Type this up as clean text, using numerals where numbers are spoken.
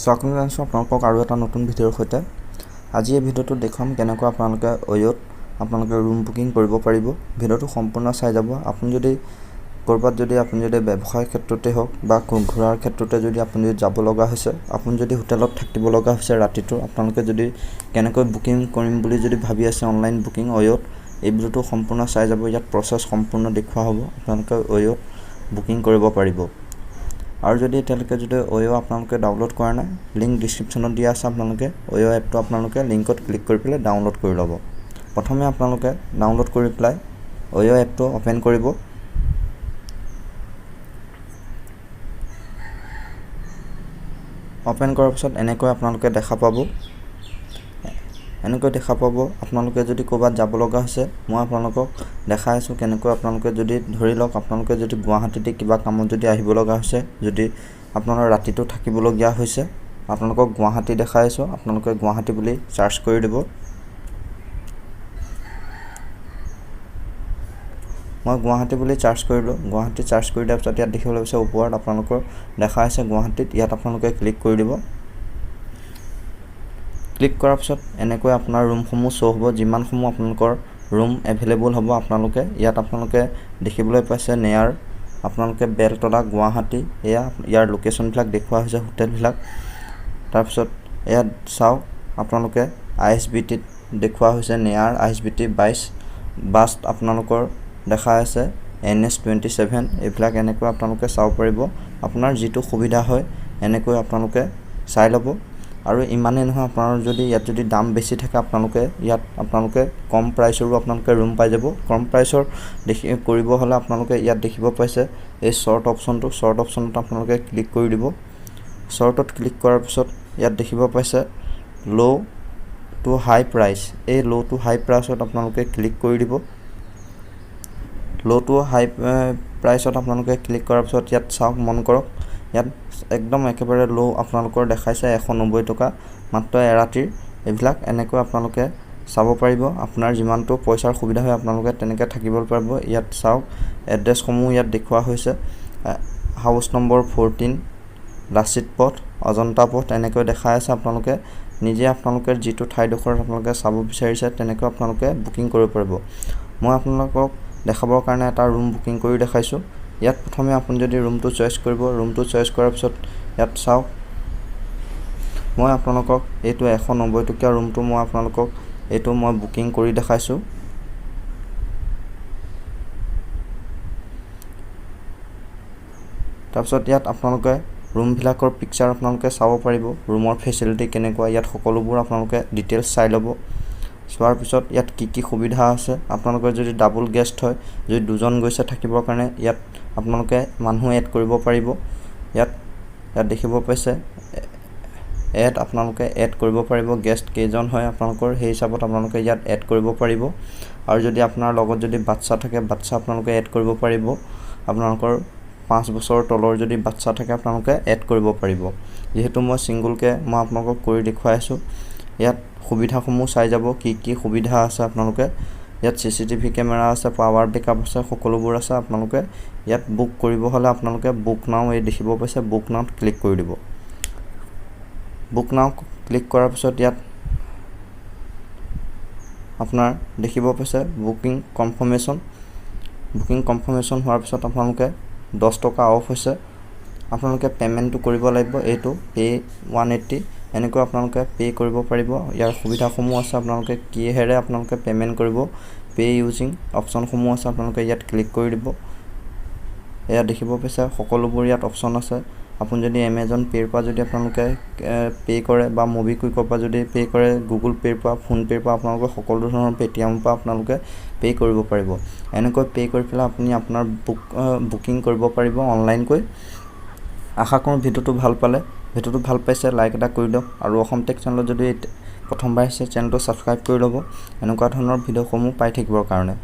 স্বাগতম জনাইছো আপোনালোকক আৰু এটা নতুন ভিডিঅ'ৰ সৈতে। আজি এই ভিডিঅ'টো দেখাম কেনেকৈ আপোনালোকে অয়ত আপোনালোকে ৰুম বুকিং কৰিব পাৰিব। ভিডিঅ'টো সম্পূৰ্ণ চাই যাব। আপুনি যদি কৰবাত যদি ব্যৱসায় ক্ষেত্ৰতে হওক বা ঘূৰাৰ ক্ষেত্ৰতে যদি আপুনি যাব লগা হৈছে, আপুনি যদি হোটেলত থাকিব লগা হৈছে ৰাতিটো, আপোনালোকে যদি কেনেকৈ বুকিং কৰিম বুলি যদি ভাবি আছে অনলাইন বুকিং অয়ত, এই ভিডিঅ'টো সম্পূৰ্ণ চাই যাব। ইয়াত প্ৰচেছ সম্পূৰ্ণ দেখুওৱা হ'ব, আপোনালোকে অয়ত বুকিং কৰিব পাৰিব। আৰু যদি এতিয়ালৈকে যদি অয়ো আপোনালোকে ডাউনলোড কৰা নাই, লিংক ডিছক্ৰিপশ্যনত দিয়া আছে। আপোনালোকে অয়ো এপটো আপোনালোকে লিংকত ক্লিক কৰি পেলাই ডাউনলোড কৰি ল'ব। প্ৰথমে আপোনালোকে ডাউনলোড কৰি পেলাই অয়ো এপটো অপেন কৰিব। অপেন কৰাৰ পিছত এনেকৈ আপোনালোকে দেখা পাব। আপোনালোকে যদি ক'ৰবাত যাব লগা হৈছে, মই আপোনালোকক দেখাই আছোঁ কেনেকৈ আপোনালোকে যদি ধৰি লওক আপোনালোকে যদি গুৱাহাটীতে কিবা কামত যদি আহিব লগা হৈছে, যদি আপোনালোকৰ ৰাতিটো থাকিবলগীয়া হৈছে, আপোনালোকক গুৱাহাটী দেখাই আছোঁ। আপোনালোকে গুৱাহাটী বুলি চাৰ্চ কৰি দিব। মই গুৱাহাটী বুলি চাৰ্চ কৰিলোঁ। গুৱাহাটী চাৰ্চ কৰি দিয়াৰ পিছত ইয়াত দেখিবলৈ পাইছে ওপৰত আপোনালোকৰ দেখাই আছে গুৱাহাটীত। ইয়াত আপোনালোকে ক্লিক কৰি দিব। ক্লিক কৰাৰ পিছত এনেকৈ আপোনাৰ ৰুমসমূহ শ্ব' হ'ব, যিমানসমূহ আপোনালোকৰ ৰুম এভেইলেবল হ'ব। আপোনালোকে দেখিবলৈ পাইছে নেয়াৰ আপোনালোকে বেলতলা গুৱাহাটী, ইয়াৰ লোকেশ্যনবিলাক দেখুওৱা হৈছে হোটেলবিলাক। তাৰপিছত ইয়াত চাওক আপোনালোকে ISBTত দেখুওৱা হৈছে নেয়াৰ ISBT 22 বাষ্ট আপোনালোকৰ দেখাই আছে NS27। এইবিলাক এনেকৈ আপোনালোকে চাব পাৰিব। আপোনাৰ যিটো সুবিধা হয় এনেকৈ আপোনালোকে চাই ল'ব। আৰু ইমানেই নহয়, আপোনাৰ যদি ইয়াত যদি দাম বেছি থাকে, আপোনালোকে কম প্ৰাইচৰো আপোনালোকে ৰুম পাই যাব। কম প্ৰাইচৰ কৰিব হ'লে আপোনালোকে ইয়াত দেখিব পাইছে এই শ্বৰ্ট অপশ্যনটো আপোনালোকে ক্লিক কৰি দিব। শ্বৰ্টত ক্লিক কৰাৰ পিছত ইয়াত দেখিব পাইছে ল' টু হাই প্ৰাইচ। এই ল' টু হাই প্ৰাইচত আপোনালোকে ক্লিক কৰি দিব। ল' টু হাই প্ৰাইচত আপোনালোকে ক্লিক কৰাৰ পিছত ইয়াত চাওক, মন কৰক, ইয়াত একদম একেবাৰে ল' আপোনালোকৰ দেখাইছে 190 টকা মাত্ৰ এৰাতিৰ। এইবিলাক এনেকৈ আপোনালোকে চাব পাৰিব। আপোনাৰ যিমানটো পইচাৰ সুবিধা হয় আপোনালোকে তেনেকৈ থাকিব পাৰিব। ইয়াত চাওক এড্ৰেছসমূহ ইয়াত দেখুওৱা হৈছে। হাউচ নম্বৰ 14 লাচিত পথ, অজন্তা পথ এনেকৈ দেখাই আছে। আপোনালোকে নিজে আপোনালোকে যিটো ঠাইডোখৰত আপোনালোকে চাব বিচাৰিছে তেনেকৈ আপোনালোকে বুকিং কৰিব পাৰিব। মই আপোনালোকক দেখাবৰ কাৰণে এটা ৰুম বুকিং কৰি দেখাইছোঁ। ইয়াত প্ৰথমে আপুনি যদি ৰুমটো চইচ কৰিব, ৰুমটো চইচ কৰাৰ পিছত ইয়াত চাওক, মই আপোনালোকক এইটো 190 টকীয়া ৰুমটো মই বুকিং কৰি দেখাইছোঁ। তাৰপিছত ইয়াত আপোনালোকে ৰুমবিলাকৰ পিকচাৰ আপোনালোকে চাব পাৰিব, ৰুমৰ ফেচিলিটি কেনেকুৱা, ইয়াত সকলোবোৰ আপোনালোকে ডিটেইলছ চাই ল'ব। চোৱাৰ পিছত ইয়াত কি সুবিধা আছে, আপোনালোকৰ যদি ডাবল গেষ্ট হয়, যদি দুজন গৈছে থাকিবৰ কাৰণে, ইয়াত আপোনালোকে মানুহ এড কৰিব পাৰিব। ইয়াত দেখিব পাইছে আপোনালোকে এড কৰিব পাৰিব, গেষ্ট কেইজন হয় আপোনালোকৰ সেই হিচাপত আপোনালোকে ইয়াত এড কৰিব পাৰিব। আৰু যদি আপোনাৰ লগত যদি বাচ্চা থাকে, বাচ্চা আপোনালোকে এড কৰিব পাৰিব। আপোনালোকৰ 5 বছৰৰ তলৰ যদি বাচ্চা থাকে আপোনালোকে এড কৰিব পাৰিব। যিহেতু মই ছিংগুলকৈ আপোনালোকক কৰি দেখুৱাই আছোঁ। ইয়াত সুবিধাসমূহ চাই যাব, কি সুবিধা আছে আপোনালোকে। ইয়াত CCTV কেমেৰা আছে, পাৱাৰ বেকআপ আছে, সকলোবোৰ আছে। আপোনালোকে ইয়াত বুক কৰিব হ'লে আপোনালোকে বুক নাও দেখিব পাইছে, বুক নাওত ক্লিক কৰি দিব। বুক নাও ক্লিক কৰাৰ পিছত ইয়াত আপোনাৰ দেখিব পাইছে বুকিং কনফাৰ্মেশ্যন হোৱাৰ পিছত আপোনালোকে 10 টকা অফ হৈছে। আপোনালোকে পে'মেণ্টটো কৰিব লাগিব, এইটো পে' 180 এনেকৈ আপোনালোকে পে' কৰিব পাৰিব। ইয়াৰ সুবিধাসমূহ আছে, আপোনালোকে কিহেৰে আপোনালোকে পে'মেণ্ট কৰিব, পে' ইউজিং অপশ্যনসমূহ আছে। আপোনালোকে ইয়াত ক্লিক কৰি দিব। এয়া দেখিব পাইছে সকলোবোৰ ইয়াত অপশ্যন আছে। আপুনি যদি এমেজন পে'ৰ পৰা যদি আপোনালোকে পে' কৰে বা ম'বিকুইকৰ পৰা যদি পে' কৰে, গুগল পে'ৰ পৰা, ফোনপে'ৰ পৰা, আপোনালোকে সকলো ধৰণৰ পে'টিএমৰ পৰা আপোনালোকে পে' কৰিব পাৰিব। এনেকৈ পে' কৰি পেলাই আপুনি আপোনাৰ বুকিং কৰিব পাৰিব অনলাইনকৈ। আশা কৰোঁ ভিডিঅ'টো ভাল পাইছে, লাইক এটা কৰি দিয়ক। আৰু অসম টেক চেনেলত যদি প্ৰথমবাৰ আহিছে চেনেলটো ছাবস্ক্ৰাইব কৰি ল'ব, এনেকুৱা ধৰণৰ ভিডিঅ'সমূহ পাই থাকিবৰ কাৰণে।